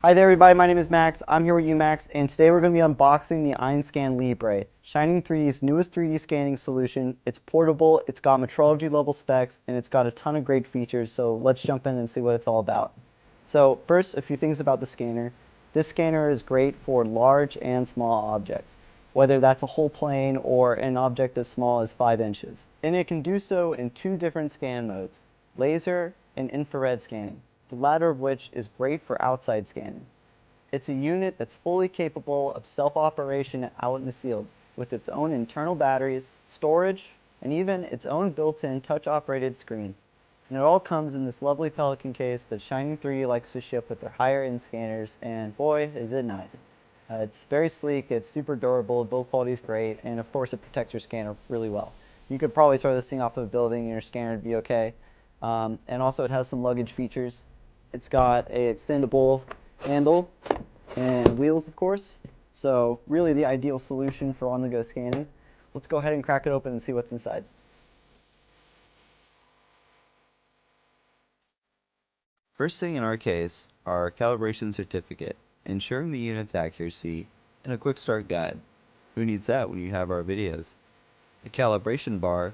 Hi there everybody, my name is Max, I'm here with you Max, and today we're going to be unboxing the EinScan Libre, Shining 3D's newest 3D scanning solution. It's portable, it's got metrology level specs, and it's got a ton of great features, so let's jump in and see what it's all about. So first, a few things about the scanner. This scanner is great for large and small objects, whether that's a whole plane or an object as small as 5 inches. And it can do so in two different scan modes, laser and infrared scanning, the latter of which is great for outside scanning. It's a unit that's fully capable of self-operation out in the field with its own internal batteries, storage, and even its own built-in touch-operated screen. And it all comes in this lovely Pelican case that Shining 3D likes to ship with their higher-end scanners, and boy, is it nice. It's very sleek, it's super durable, build quality is great, and of course it protects your scanner really well. You could probably throw this thing off of a building and your scanner would be okay. And also it has some luggage features. It's got a extendable handle and wheels, of course. So really the ideal solution for on-the-go scanning. Let's go ahead and crack it open and see what's inside. First thing in our case, our calibration certificate, ensuring the unit's accuracy, and a quick start guide. Who needs that when you have our videos? A calibration bar.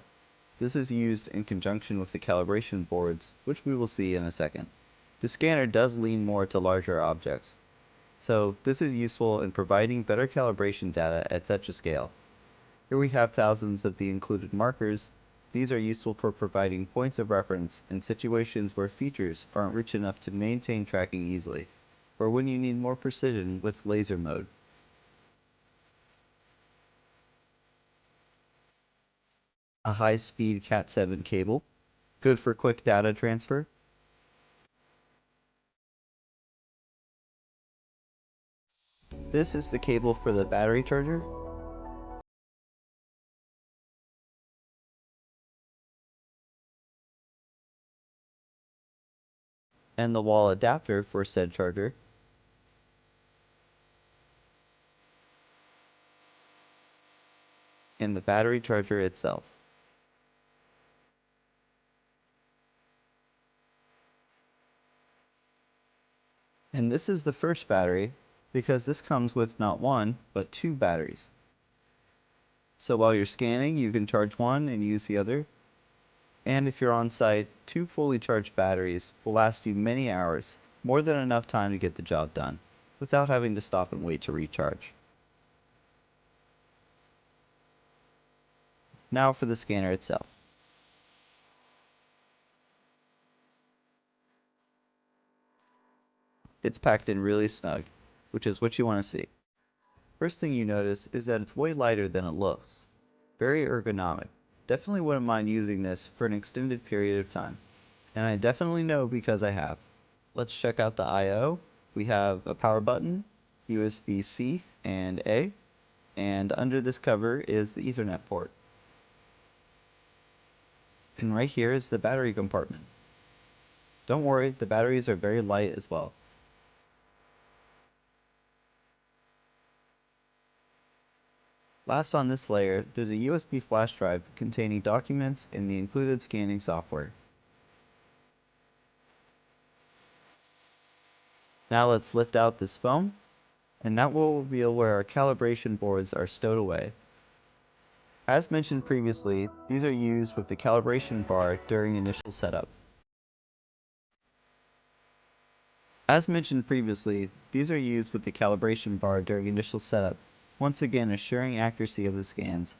This is used in conjunction with the calibration boards, which we will see in a second. The scanner does lean more to larger objects, so this is useful in providing better calibration data at such a scale. Here we have thousands of the included markers. These are useful for providing points of reference in situations where features aren't rich enough to maintain tracking easily, or when you need more precision with laser mode. A high-speed Cat7 cable, good for quick data transfer. This is the cable for the battery charger. And the wall adapter for said charger. And the battery charger itself. And this is the first battery, because this comes with not one, but 2 batteries. So while you're scanning, you can charge one and use the other. And if you're on site, 2 fully charged batteries will last you many hours, more than enough time to get the job done, without having to stop and wait to recharge. Now for the scanner itself. It's packed in really snug, which is what you want to see. First thing you notice is that it's way lighter than it looks. Very ergonomic. Definitely wouldn't mind using this for an extended period of time. And I definitely know because I have. Let's check out the I/O. We have a power button, USB-C and A, and under this cover is the Ethernet port. And right here is the battery compartment. Don't worry, the batteries are very light as well. Last on this layer, there's a USB flash drive containing documents and the included scanning software. Now let's lift out this foam, and that will reveal where our calibration boards are stowed away. As mentioned previously, these are used with the calibration bar during initial setup. Once again assuring accuracy of the scans.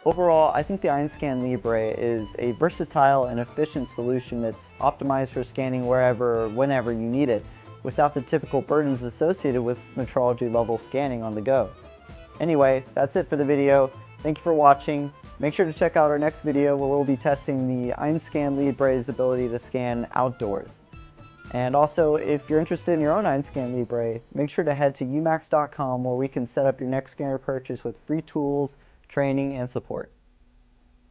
Overall, I think the EinScan Libre is a versatile and efficient solution that's optimized for scanning wherever or whenever you need it, without the typical burdens associated with metrology level scanning on the go. Anyway, that's it for the video. Thank you for watching. Make sure to check out our next video where we'll be testing the EinScan Libre's ability to scan outdoors. And also, if you're interested in your own EinScan Libre, make sure to head to umax.com where we can set up your next scanner purchase with free tools, training, and support.